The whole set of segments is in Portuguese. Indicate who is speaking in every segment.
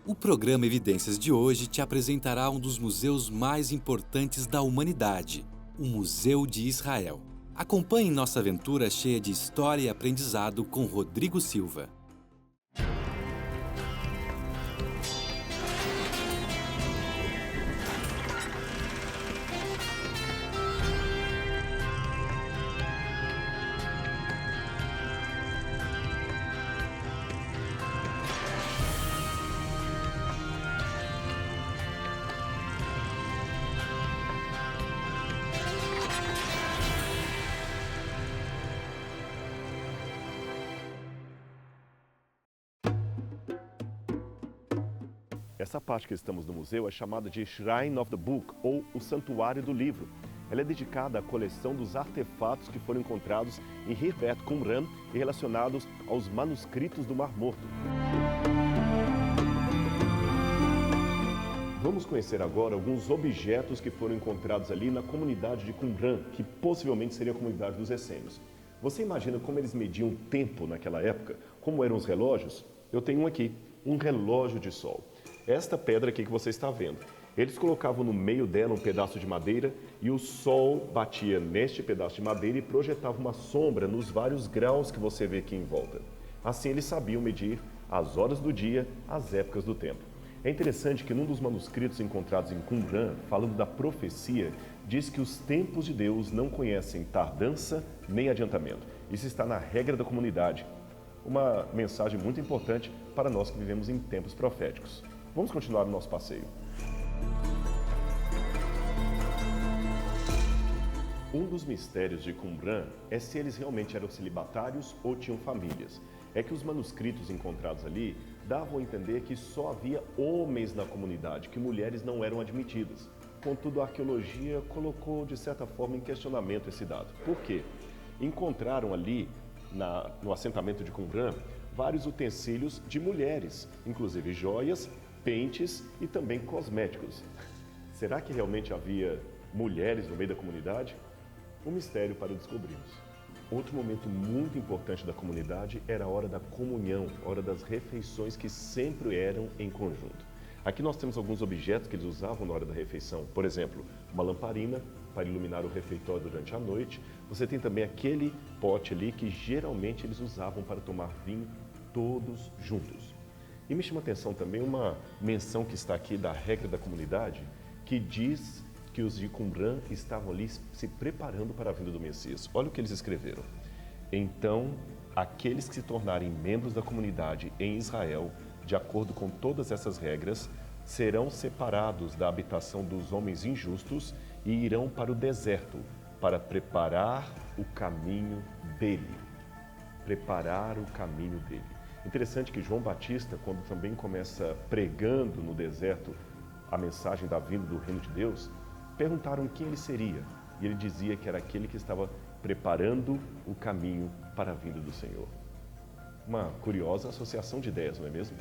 Speaker 1: O programa Evidências de hoje te apresentará um dos museus mais importantes da humanidade, o Museu de Israel. Acompanhe nossa aventura cheia de história e aprendizado com Rodrigo Silva.
Speaker 2: Essa parte que estamos no museu é chamada de Shrine of the Book, ou o Santuário do Livro. Ela é dedicada à coleção dos artefatos que foram encontrados em Khirbet Qumran e relacionados aos manuscritos do Mar Morto. Vamos conhecer agora alguns objetos que foram encontrados ali na comunidade de Qumran, que possivelmente seria a comunidade dos essênios. Você imagina como eles mediam o tempo naquela época? Como eram os relógios? Eu tenho um aqui, um relógio de sol. Esta pedra aqui que você está vendo. Eles colocavam no meio dela um pedaço de madeira e o sol batia neste pedaço de madeira e projetava uma sombra nos vários graus que você vê aqui em volta. Assim eles sabiam medir as horas do dia, as épocas do tempo. É interessante que num dos manuscritos encontrados em Qumran, falando da profecia, diz que os tempos de Deus não conhecem tardança nem adiantamento. Isso está na regra da comunidade. Uma mensagem muito importante para nós que vivemos em tempos proféticos. Vamos continuar o nosso passeio. Um dos mistérios de Qumran é se eles realmente eram celibatários ou tinham famílias. É que os manuscritos encontrados ali davam a entender que só havia homens na comunidade, que mulheres não eram admitidas. Contudo, a arqueologia colocou, de certa forma, em questionamento esse dado. Por quê? Encontraram ali, no assentamento de Qumran, vários utensílios de mulheres, inclusive joias, pentes e também cosméticos. Será que realmente havia mulheres no meio da comunidade? Um mistério para descobrirmos. Outro momento muito importante da comunidade era a hora da comunhão, a hora das refeições que sempre eram em conjunto. Aqui nós temos alguns objetos que eles usavam na hora da refeição. Por exemplo, uma lamparina para iluminar o refeitório durante a noite. Você tem também aquele pote ali que geralmente eles usavam para tomar vinho todos juntos. E me chama a atenção também uma menção que está aqui da regra da comunidade, que diz que os de Qumran estavam ali se preparando para a vinda do Messias. Olha o que eles escreveram. Então, aqueles que se tornarem membros da comunidade em Israel, de acordo com todas essas regras, serão separados da habitação dos homens injustos e irão para o deserto para preparar o caminho dele. Preparar o caminho dele. Interessante que João Batista, quando também começa pregando no deserto a mensagem da vinda do reino de Deus, perguntaram quem ele seria. E ele dizia que era aquele que estava preparando o caminho para a vinda do Senhor. Uma curiosa associação de ideias, não é mesmo?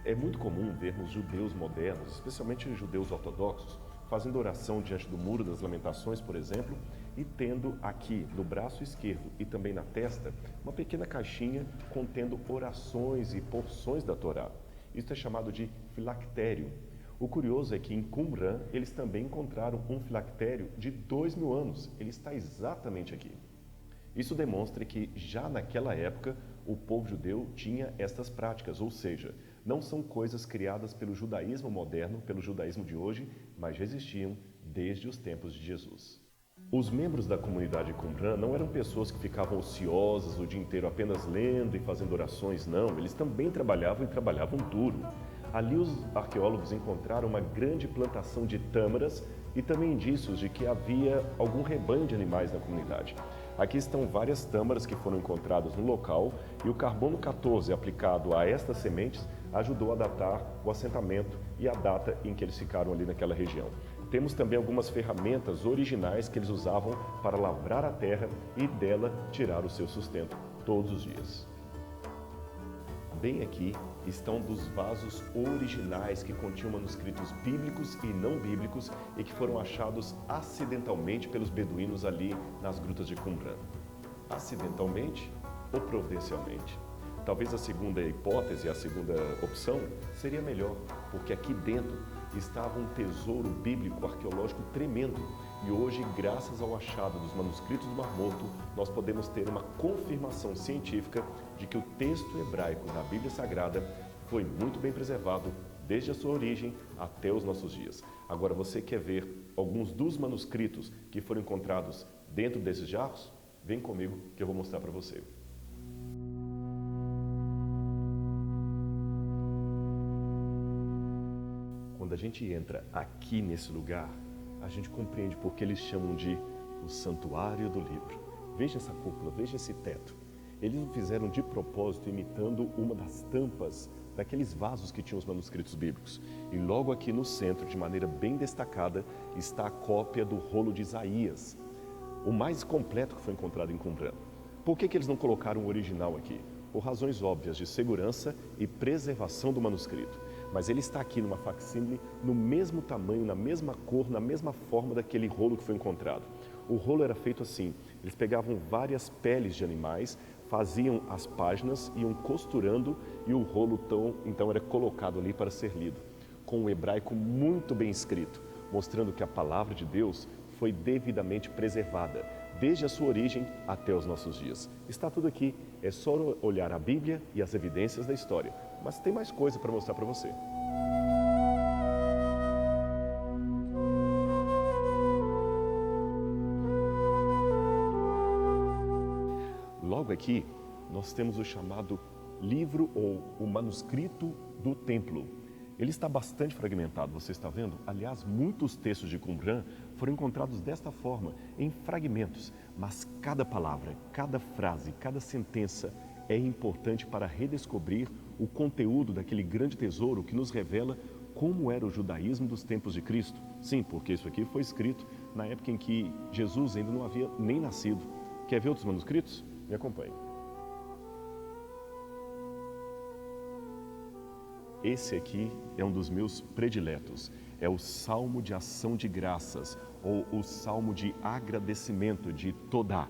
Speaker 2: É muito comum vermos judeus modernos, especialmente judeus ortodoxos, fazendo oração diante do Muro das Lamentações, por exemplo, e tendo aqui no braço esquerdo e também na testa uma pequena caixinha contendo orações e porções da Torá. Isso é chamado de filactério. O curioso é que em Qumran eles também encontraram um filactério de 2000 anos. Ele está exatamente aqui. Isso demonstra que já naquela época o povo judeu tinha estas práticas, ou seja, não são coisas criadas pelo judaísmo moderno, pelo judaísmo de hoje, mas já existiam desde os tempos de Jesus. Os membros da comunidade Qumran não eram pessoas que ficavam ociosas o dia inteiro apenas lendo e fazendo orações, não. Eles também trabalhavam e trabalhavam duro. Ali os arqueólogos encontraram uma grande plantação de tâmaras e também indícios de que havia algum rebanho de animais na comunidade. Aqui estão várias tâmaras que foram encontradas no local e o carbono 14 aplicado a estas sementes ajudou a datar o assentamento e a data em que eles ficaram ali naquela região. Temos também algumas ferramentas originais que eles usavam para lavrar a terra e dela tirar o seu sustento todos os dias. Bem aqui estão dos vasos originais que continham manuscritos bíblicos e não bíblicos e que foram achados acidentalmente pelos beduínos ali nas grutas de Qumran. Acidentalmente ou providencialmente? Talvez a segunda hipótese, a segunda opção, seria melhor, porque aqui dentro estava um tesouro bíblico arqueológico tremendo. E hoje, graças ao achado dos manuscritos do Mar Morto, nós podemos ter uma confirmação científica de que o texto hebraico da Bíblia Sagrada foi muito bem preservado desde a sua origem até os nossos dias. Agora, você quer ver alguns dos manuscritos que foram encontrados dentro desses jarros? Vem comigo que eu vou mostrar para você. Quando a gente entra aqui nesse lugar, a gente compreende porque eles chamam de o Santuário do Livro. Veja essa cúpula, veja esse teto. Eles o fizeram de propósito, imitando uma das tampas daqueles vasos que tinham os manuscritos bíblicos. E logo aqui no centro, de maneira bem destacada, está a cópia do rolo de Isaías, o mais completo que foi encontrado em Qumran. Por que eles não colocaram o original aqui? Por razões óbvias de segurança e preservação do manuscrito. Mas ele está aqui numa facsímile, no mesmo tamanho, na mesma cor, na mesma forma daquele rolo que foi encontrado. O rolo era feito assim, eles pegavam várias peles de animais, faziam as páginas, iam costurando e o rolo então era colocado ali para ser lido, com um hebraico muito bem escrito, mostrando que a palavra de Deus foi devidamente preservada, desde a sua origem até os nossos dias. Está tudo aqui, é só olhar a Bíblia e as evidências da história. Mas tem mais coisa para mostrar para você. Logo aqui, nós temos o chamado livro ou o manuscrito do templo. Ele está bastante fragmentado, você está vendo? Aliás, muitos textos de Qumran foram encontrados desta forma, em fragmentos. Mas cada palavra, cada frase, cada sentença é importante para redescobrir o conteúdo daquele grande tesouro que nos revela como era o judaísmo dos tempos de Cristo. Sim, porque isso aqui foi escrito na época em que Jesus ainda não havia nem nascido. Quer ver outros manuscritos? Me acompanhe. Esse aqui é um dos meus prediletos. É o Salmo de Ação de Graças, ou o Salmo de Agradecimento de Todá.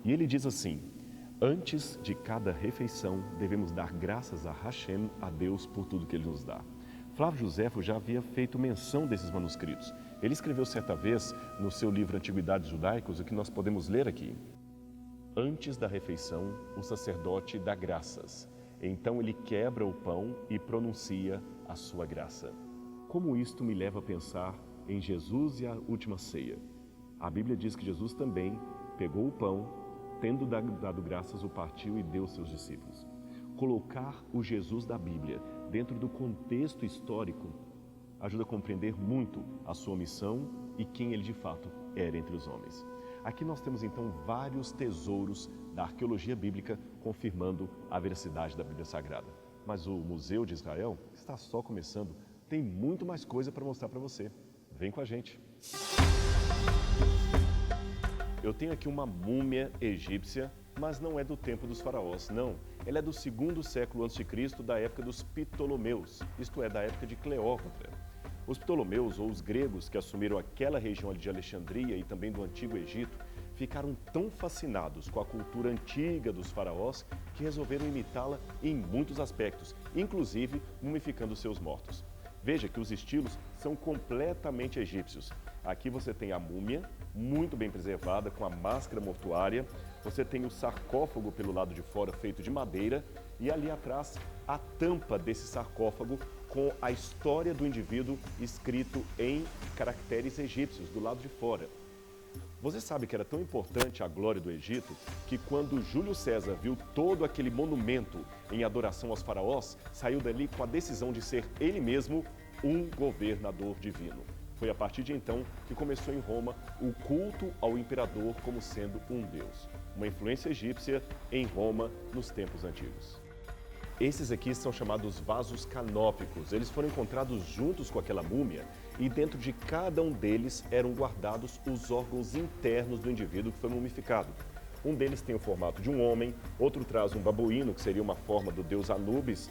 Speaker 2: E ele diz assim: antes de cada refeição, devemos dar graças a Hashem, a Deus, por tudo que Ele nos dá. Flávio Josefo já havia feito menção desses manuscritos. Ele escreveu certa vez, no seu livro Antiguidades Judaicas, o que nós podemos ler aqui. Antes da refeição, o sacerdote dá graças. Então ele quebra o pão e pronuncia a sua graça. Como isto me leva a pensar em Jesus e a última ceia? A Bíblia diz que Jesus também pegou o pão, tendo dado graças, o partiu e deu aos seus discípulos. Colocar o Jesus da Bíblia dentro do contexto histórico ajuda a compreender muito a sua missão e quem ele de fato era entre os homens. Aqui nós temos então vários tesouros da arqueologia bíblica confirmando a veracidade da Bíblia Sagrada. Mas o Museu de Israel está só começando, tem muito mais coisa para mostrar para você. Vem com a gente! Eu tenho aqui uma múmia egípcia, mas não é do tempo dos faraós, não. Ela é do 2º século a.C., da época dos Ptolomeus, isto é, da época de Cleópatra. Os Ptolomeus, ou os gregos que assumiram aquela região ali de Alexandria e também do Antigo Egito, ficaram tão fascinados com a cultura antiga dos faraós que resolveram imitá-la em muitos aspectos, inclusive mumificando seus mortos. Veja que os estilos são completamente egípcios. Aqui você tem a múmia, muito bem preservada, com a máscara mortuária. Você tem o sarcófago pelo lado de fora, feito de madeira. E ali atrás, a tampa desse sarcófago com a história do indivíduo escrito em caracteres egípcios, do lado de fora. Você sabe que era tão importante a glória do Egito que quando Júlio César viu todo aquele monumento em adoração aos faraós, saiu dali com a decisão de ser ele mesmo um governador divino. Foi a partir de então que começou em Roma o culto ao imperador como sendo um deus. Uma influência egípcia em Roma nos tempos antigos. Esses aqui são chamados vasos canópicos. Eles foram encontrados juntos com aquela múmia e dentro de cada um deles eram guardados os órgãos internos do indivíduo que foi mumificado. Um deles tem o formato de um homem, outro traz um babuíno, que seria uma forma do deus Anubis.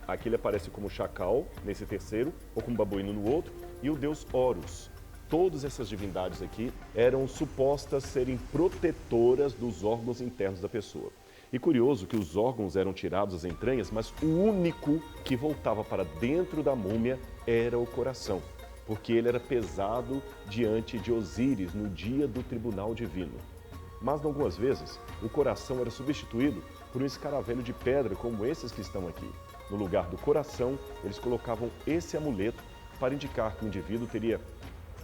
Speaker 2: Aqui ele aparece como chacal, nesse terceiro, ou como babuíno no outro, e o deus Horus. Todas essas divindades aqui eram supostas serem protetoras dos órgãos internos da pessoa. E curioso que os órgãos eram tirados das entranhas, mas o único que voltava para dentro da múmia era o coração, porque ele era pesado diante de Osíris no dia do tribunal divino. Mas, algumas vezes, o coração era substituído por um escaravelho de pedra, como esses que estão aqui. No lugar do coração, eles colocavam esse amuleto para indicar que o indivíduo teria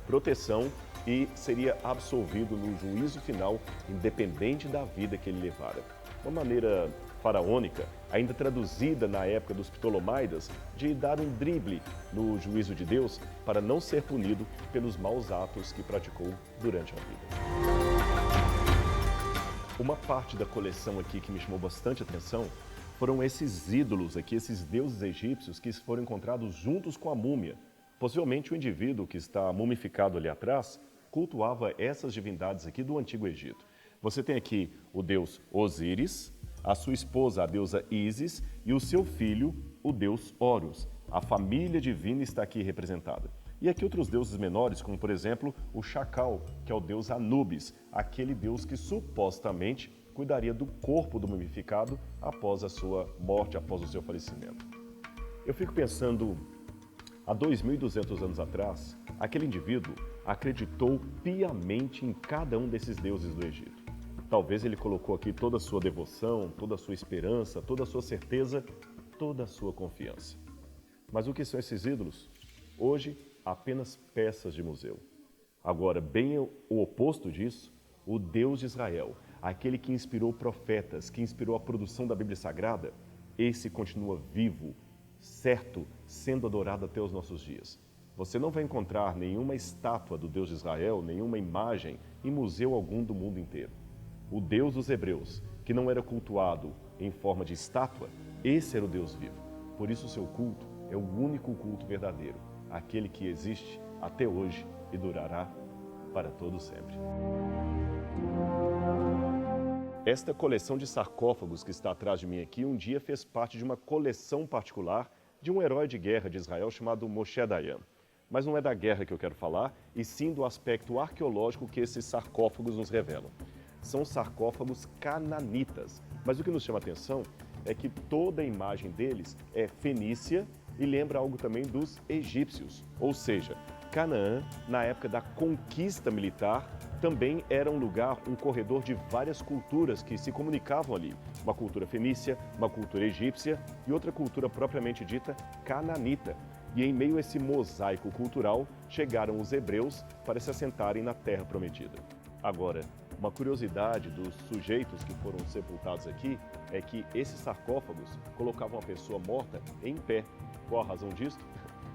Speaker 2: proteção e seria absolvido no juízo final, independente da vida que ele levara. Uma maneira faraônica, ainda traduzida na época dos Ptolomaidas, de dar um drible no juízo de Deus para não ser punido pelos maus atos que praticou durante a vida. Uma parte da coleção aqui que me chamou bastante atenção foram esses ídolos aqui, esses deuses egípcios que foram encontrados juntos com a múmia. Possivelmente o indivíduo que está mumificado ali atrás cultuava essas divindades aqui do Antigo Egito. Você tem aqui o deus Osíris, a sua esposa, a deusa Ísis, e o seu filho, o deus Horus. A família divina está aqui representada. E aqui outros deuses menores, como por exemplo o Chacal, que é o deus Anubis, aquele deus que supostamente cuidaria do corpo do mumificado após a sua morte, após o seu falecimento. Eu fico pensando, há 2.200 anos atrás, aquele indivíduo acreditou piamente em cada um desses deuses do Egito. Talvez ele colocou aqui toda a sua devoção, toda a sua esperança, toda a sua certeza, toda a sua confiança. Mas o que são esses ídolos? Hoje, apenas peças de museu. Agora, bem o oposto disso, o Deus de Israel, aquele que inspirou profetas, que inspirou a produção da Bíblia Sagrada, esse continua vivo, certo, sendo adorado até os nossos dias. Você não vai encontrar nenhuma estátua do Deus de Israel, nenhuma imagem em museu algum do mundo inteiro. O Deus dos Hebreus, que não era cultuado em forma de estátua, esse era o Deus vivo. Por isso o seu culto é o único culto verdadeiro, aquele que existe até hoje e durará para todo sempre. Esta coleção de sarcófagos que está atrás de mim aqui, um dia fez parte de uma coleção particular de um herói de guerra de Israel chamado Moshe Dayan. Mas não é da guerra que eu quero falar, e sim do aspecto arqueológico que esses sarcófagos nos revelam. São sarcófagos cananitas, mas o que nos chama a atenção é que toda a imagem deles é fenícia e lembra algo também dos egípcios, ou seja, Canaã, na época da conquista militar, também era um lugar, um corredor de várias culturas que se comunicavam ali. Uma cultura fenícia, uma cultura egípcia e outra cultura propriamente dita cananita. E em meio a esse mosaico cultural, chegaram os hebreus para se assentarem na Terra Prometida. Agora, uma curiosidade dos sujeitos que foram sepultados aqui é que esses sarcófagos colocavam a pessoa morta em pé. Qual a razão disto?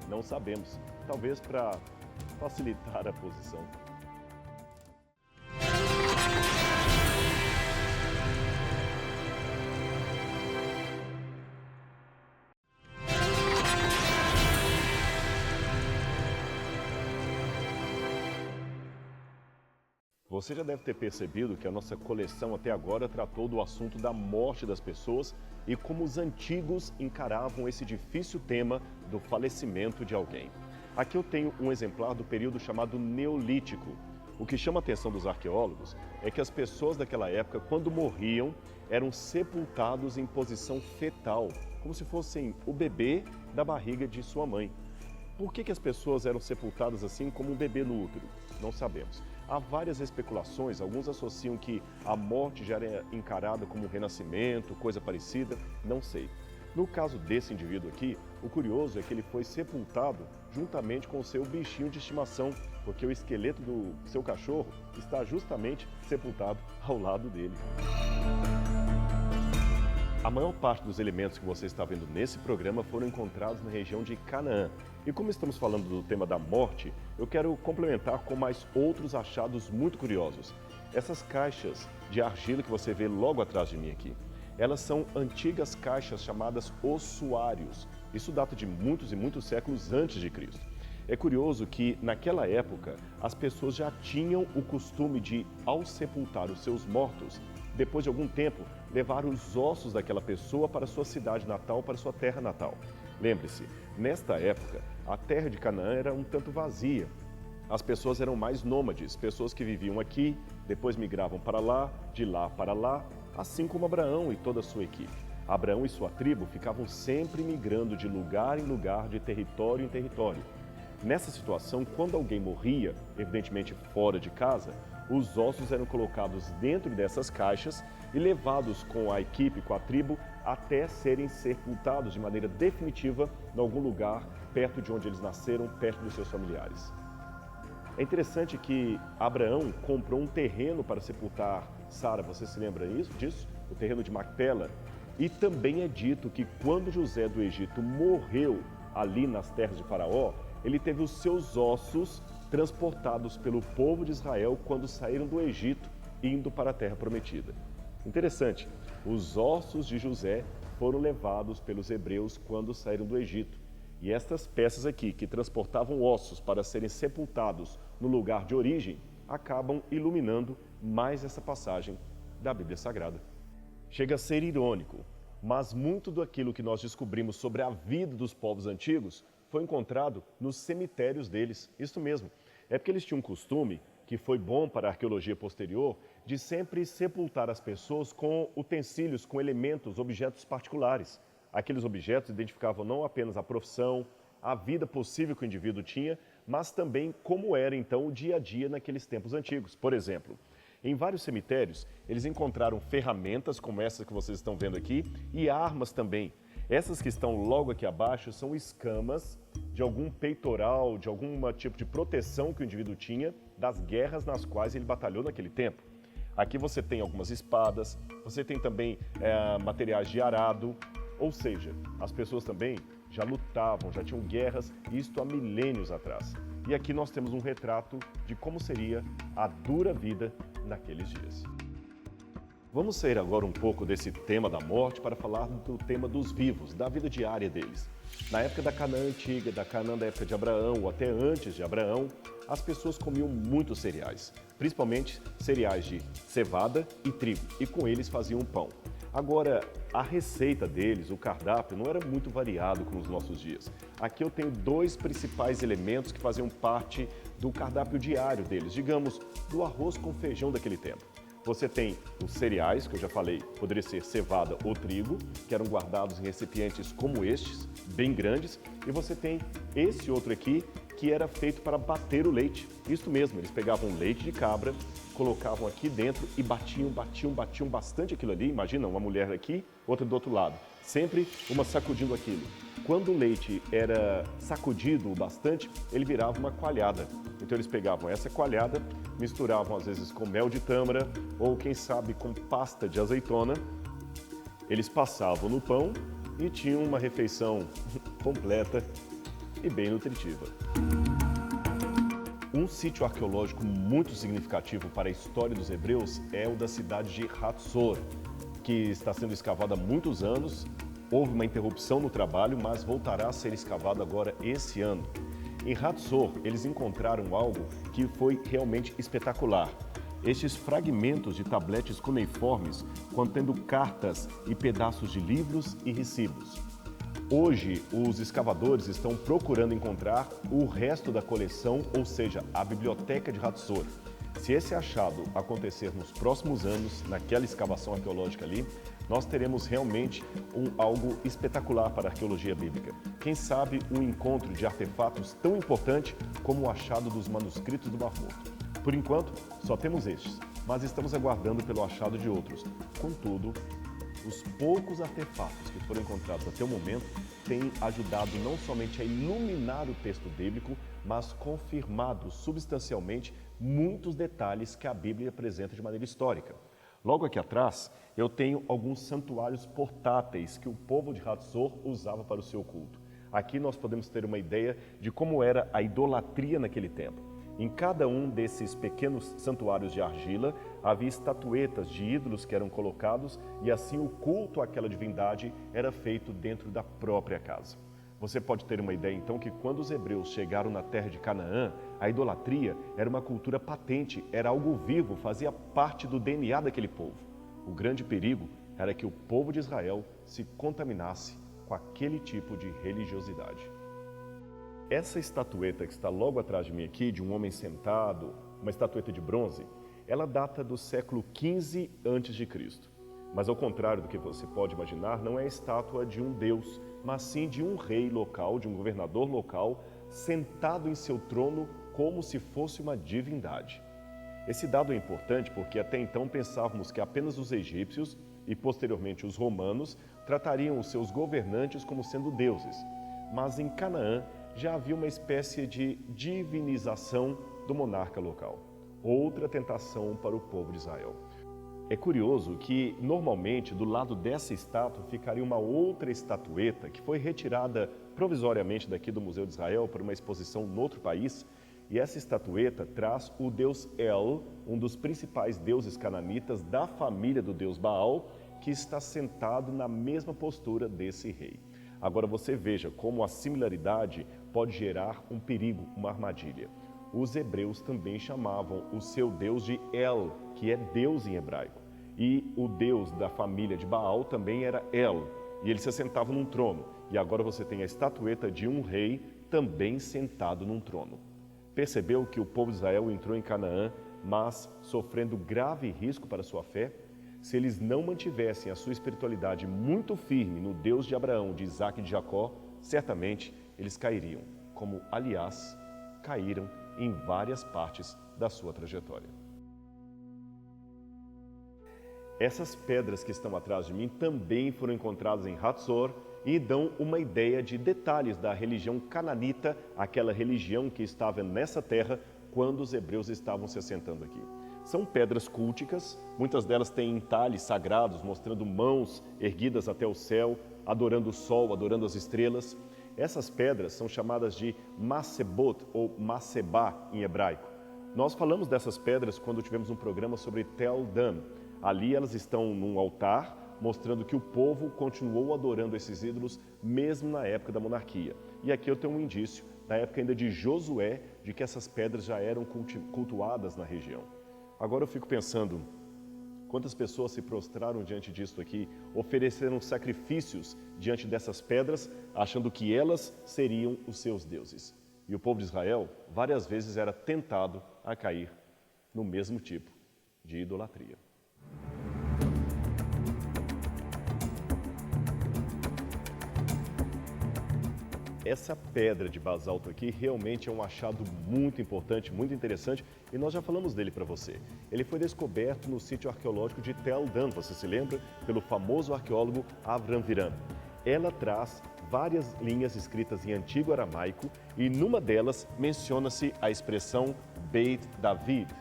Speaker 2: Não sabemos. Talvez para facilitar a posição. Você já deve ter percebido que a nossa coleção até agora tratou do assunto da morte das pessoas e como os antigos encaravam esse difícil tema do falecimento de alguém. Aqui eu tenho um exemplar do período chamado Neolítico. O que chama a atenção dos arqueólogos é que as pessoas daquela época, quando morriam, eram sepultados em posição fetal, como se fossem o bebê da barriga de sua mãe. Por que as pessoas eram sepultadas assim como um bebê no útero? Não sabemos. Há várias especulações, alguns associam que a morte já era encarada como um renascimento, coisa parecida, não sei. No caso desse indivíduo aqui, o curioso é que ele foi sepultado juntamente com o seu bichinho de estimação, porque o esqueleto do seu cachorro está justamente sepultado ao lado dele. A maior parte dos elementos que você está vendo nesse programa foram encontrados na região de Canaã. E como estamos falando do tema da morte, eu quero complementar com mais outros achados muito curiosos. Essas caixas de argila que você vê logo atrás de mim aqui, elas são antigas caixas chamadas ossuários. Isso data de muitos e muitos séculos antes de Cristo. É curioso que, naquela época, as pessoas já tinham o costume de, ao sepultar os seus mortos, depois de algum tempo, levar os ossos daquela pessoa para sua cidade natal, para sua terra natal. Lembre-se, nesta época, a terra de Canaã era um tanto vazia. As pessoas eram mais nômades, pessoas que viviam aqui, depois migravam para lá, de lá para lá, assim como Abraão e toda a sua equipe. Abraão e sua tribo ficavam sempre migrando de lugar em lugar, de território em território. Nessa situação, quando alguém morria, evidentemente fora de casa, os ossos eram colocados dentro dessas caixas e levados com a equipe, com a tribo, até serem sepultados de maneira definitiva em algum lugar perto de onde eles nasceram, perto dos seus familiares. É interessante que Abraão comprou um terreno para sepultar Sara, você se lembra disso? O terreno de Macpela. E também é dito que quando José do Egito morreu ali nas terras de Faraó, ele teve os seus ossos transportados pelo povo de Israel quando saíram do Egito, indo para a terra prometida. Interessante, os ossos de José foram levados pelos hebreus quando saíram do Egito. E estas peças aqui, que transportavam ossos para serem sepultados no lugar de origem, acabam iluminando mais essa passagem da Bíblia Sagrada. Chega a ser irônico, mas muito daquilo que nós descobrimos sobre a vida dos povos antigos foi encontrado nos cemitérios deles. Isso mesmo, é porque eles tinham um costume, que foi bom para a arqueologia posterior, de sempre sepultar as pessoas com utensílios, com elementos, objetos particulares. Aqueles objetos identificavam não apenas a profissão, a vida possível que o indivíduo tinha, mas também como era então o dia a dia naqueles tempos antigos. Por exemplo, em vários cemitérios, eles encontraram ferramentas como essas que vocês estão vendo aqui e armas também. Essas que estão logo aqui abaixo são escamas de algum peitoral, de algum tipo de proteção que o indivíduo tinha das guerras nas quais ele batalhou naquele tempo. Aqui você tem algumas espadas, você tem também materiais de arado, ou seja, as pessoas também já lutavam, já tinham guerras, isto há milênios atrás. E aqui nós temos um retrato de como seria a dura vida naqueles dias. Vamos sair agora um pouco desse tema da morte para falar do tema dos vivos, da vida diária deles. Na época da Canaã antiga, da Canaã da época de Abraão ou até antes de Abraão, as pessoas comiam muitos cereais, principalmente cereais de cevada e trigo, e com eles faziam pão. Agora, a receita deles, o cardápio, não era muito variado como os nossos dias. Aqui eu tenho dois principais elementos que faziam parte do cardápio diário deles, digamos, do arroz com feijão daquele tempo. Você tem os cereais, que eu já falei, poderia ser cevada ou trigo, que eram guardados em recipientes como estes, bem grandes, e você tem esse outro aqui, que era feito para bater o leite. Isso mesmo, eles pegavam leite de cabra, colocavam aqui dentro e batiam bastante aquilo ali. Imagina, uma mulher aqui, outra do outro lado, sempre uma sacudindo aquilo. Quando o leite era sacudido bastante, ele virava uma coalhada. Então eles pegavam essa coalhada, misturavam às vezes com mel de tâmara ou quem sabe com pasta de azeitona. Eles passavam no pão e tinham uma refeição completa e bem nutritiva. Um sítio arqueológico muito significativo para a história dos hebreus é o da cidade de Hatzor, que está sendo escavado há muitos anos. Houve uma interrupção no trabalho, mas voltará a ser escavado agora esse ano. Em Hatzor, eles encontraram algo que foi realmente espetacular. Estes fragmentos de tabletes cuneiformes contendo cartas e pedaços de livros e recibos. Hoje, os escavadores estão procurando encontrar o resto da coleção, ou seja, a biblioteca de Hatzor. Se esse achado acontecer nos próximos anos, naquela escavação arqueológica ali, nós teremos realmente algo espetacular para a arqueologia bíblica. Quem sabe um encontro de artefatos tão importante como o achado dos manuscritos do Mar Morto. Por enquanto, só temos estes, mas estamos aguardando pelo achado de outros. Contudo, os poucos artefatos que foram encontrados até o momento têm ajudado não somente a iluminar o texto bíblico, mas confirmado substancialmente muitos detalhes que a Bíblia apresenta de maneira histórica. Logo aqui atrás, eu tenho alguns santuários portáteis que o povo de Hatzor usava para o seu culto. Aqui nós podemos ter uma ideia de como era a idolatria naquele tempo. Em cada um desses pequenos santuários de argila, havia estatuetas de ídolos que eram colocados e assim o culto àquela divindade era feito dentro da própria casa. Você pode ter uma ideia então que quando os hebreus chegaram na terra de Canaã, a idolatria era uma cultura patente, era algo vivo, fazia parte do DNA daquele povo. O grande perigo era que o povo de Israel se contaminasse com aquele tipo de religiosidade. Essa estatueta que está logo atrás de mim aqui, de um homem sentado, uma estatueta de bronze, ela data do século XV a.C. Mas ao contrário do que você pode imaginar, não é a estátua de um deus, mas sim de um rei local, de um governador local, sentado em seu trono como se fosse uma divindade. Esse dado é importante porque até então pensávamos que apenas os egípcios e posteriormente os romanos tratariam os seus governantes como sendo deuses. Mas em Canaã já havia uma espécie de divinização do monarca local. Outra tentação para o povo de Israel. É curioso que, normalmente, do lado dessa estátua ficaria uma outra estatueta que foi retirada provisoriamente daqui do Museu de Israel para uma exposição em outro país. E essa estatueta traz o deus El, um dos principais deuses cananitas da família do deus Baal, que está sentado na mesma postura desse rei. Agora você veja como a similaridade pode gerar um perigo, uma armadilha. Os hebreus também chamavam o seu deus de El, que é Deus em hebraico. E o deus da família de Baal também era El, e ele se assentava num trono. E agora você tem a estatueta de um rei também sentado num trono. Percebeu que o povo de Israel entrou em Canaã, mas sofrendo grave risco para sua fé? Se eles não mantivessem a sua espiritualidade muito firme no Deus de Abraão, de Isaac e de Jacó, certamente eles cairiam, como, aliás, caíram em várias partes da sua trajetória. Essas pedras que estão atrás de mim também foram encontradas em Hatzor e dão uma ideia de detalhes da religião cananita, aquela religião que estava nessa terra quando os hebreus estavam se assentando aqui. São pedras culticas, muitas delas têm entalhes sagrados, mostrando mãos erguidas até o céu, adorando o sol, adorando as estrelas. Essas pedras são chamadas de Masebot ou Masebá em hebraico. Nós falamos dessas pedras quando tivemos um programa sobre Tel Dan. Ali elas estão num altar, mostrando que o povo continuou adorando esses ídolos mesmo na época da monarquia. E aqui eu tenho um indício, da época ainda de Josué, de que essas pedras já eram cultuadas na região. Agora eu fico pensando, quantas pessoas se prostraram diante disso aqui, ofereceram sacrifícios diante dessas pedras, achando que elas seriam os seus deuses. E o povo de Israel, várias vezes, era tentado a cair no mesmo tipo de idolatria. Essa pedra de basalto aqui realmente é um achado muito importante, muito interessante, e nós já falamos dele para você. Ele foi descoberto no sítio arqueológico de Tel Dan, você se lembra? Pelo famoso arqueólogo Avram Viram. Ela traz várias linhas escritas em antigo aramaico e numa delas menciona-se a expressão Beit David,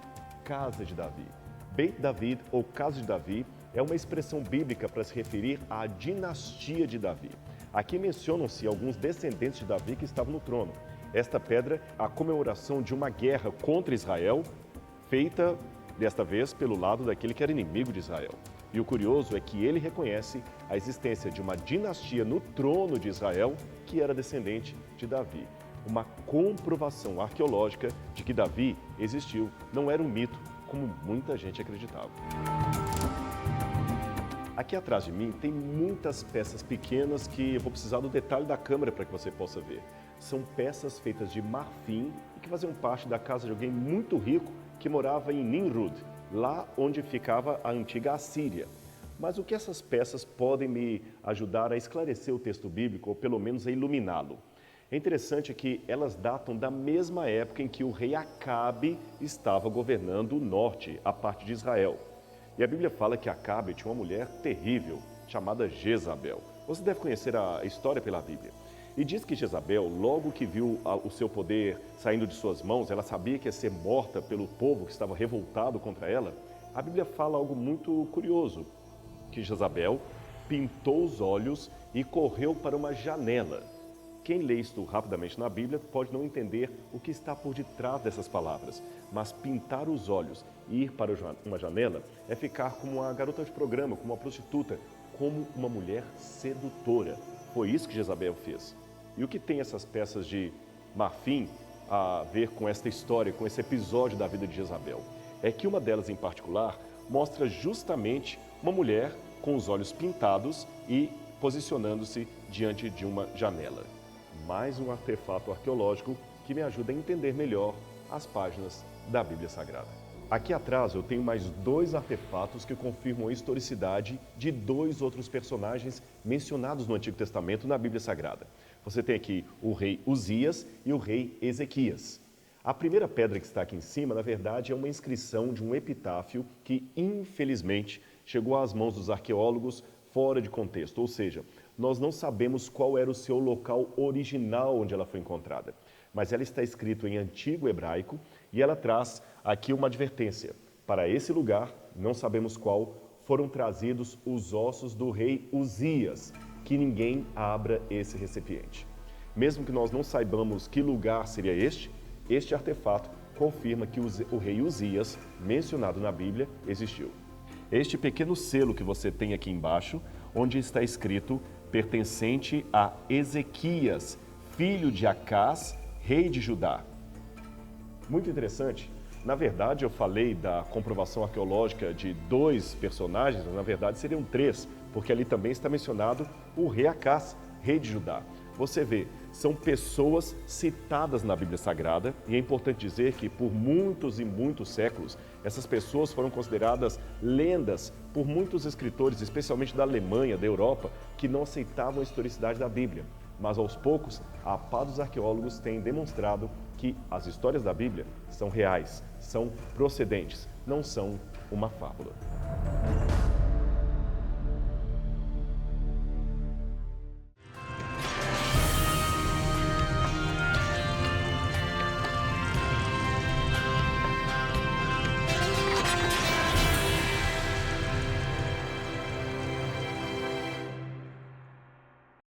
Speaker 2: casa de Davi. Beit David ou casa de Davi é uma expressão bíblica para se referir à dinastia de Davi. Aqui mencionam-se alguns descendentes de Davi que estavam no trono. Esta pedra, a comemoração de uma guerra contra Israel, feita, desta vez, pelo lado daquele que era inimigo de Israel. E o curioso é que ele reconhece a existência de uma dinastia no trono de Israel que era descendente de Davi. Uma comprovação arqueológica de que Davi existiu, não era um mito, como muita gente acreditava. Aqui atrás de mim tem muitas peças pequenas que eu vou precisar do detalhe da câmera para que você possa ver. São peças feitas de marfim e que faziam parte da casa de alguém muito rico que morava em Nimrud, lá onde ficava a antiga Assíria. Mas o que essas peças podem me ajudar a esclarecer o texto bíblico, ou pelo menos a iluminá-lo? É interessante que elas datam da mesma época em que o rei Acabe estava governando o norte, a parte de Israel. E a Bíblia fala que Acabe tinha uma mulher terrível, chamada Jezabel. Você deve conhecer a história pela Bíblia. E diz que Jezabel, logo que viu o seu poder saindo de suas mãos, ela sabia que ia ser morta pelo povo que estava revoltado contra ela. A Bíblia fala algo muito curioso, que Jezabel pintou os olhos e correu para uma janela. Quem lê isto rapidamente na Bíblia pode não entender o que está por detrás dessas palavras, mas pintar os olhos e ir para uma janela é ficar como uma garota de programa, como uma prostituta, como uma mulher sedutora. Foi isso que Jezabel fez. E o que tem essas peças de marfim a ver com esta história, com esse episódio da vida de Jezabel? É que uma delas em particular mostra justamente uma mulher com os olhos pintados e posicionando-se diante de uma janela. Mais um artefato arqueológico que me ajuda a entender melhor as páginas da Bíblia Sagrada. Aqui atrás eu tenho mais 2 artefatos que confirmam a historicidade de 2 outros personagens mencionados no Antigo Testamento na Bíblia Sagrada. Você tem aqui o rei Uzias e o rei Ezequias. A primeira pedra que está aqui em cima, na verdade, é uma inscrição de um epitáfio que, infelizmente, chegou às mãos dos arqueólogos fora de contexto, ou seja, nós não sabemos qual era o seu local original onde ela foi encontrada. Mas ela está escrita em antigo hebraico e ela traz aqui uma advertência. Para esse lugar, não sabemos qual, foram trazidos os ossos do rei Uzias, que ninguém abra esse recipiente. Mesmo que nós não saibamos que lugar seria este artefato confirma que o rei Uzias, mencionado na Bíblia, existiu. Este pequeno selo que você tem aqui embaixo, onde está escrito pertencente a Ezequias, filho de Acás, rei de Judá. Muito interessante. Na verdade, eu falei da comprovação arqueológica de 2 personagens, mas na verdade seriam 3, porque ali também está mencionado o rei Acás, rei de Judá. Você vê, são pessoas citadas na Bíblia Sagrada e é importante dizer que por muitos e muitos séculos, essas pessoas foram consideradas lendas por muitos escritores, especialmente da Alemanha, da Europa, que não aceitavam a historicidade da Bíblia. Mas aos poucos, a pá dos arqueólogos tem demonstrado que as histórias da Bíblia são reais, são procedentes, não são uma fábula.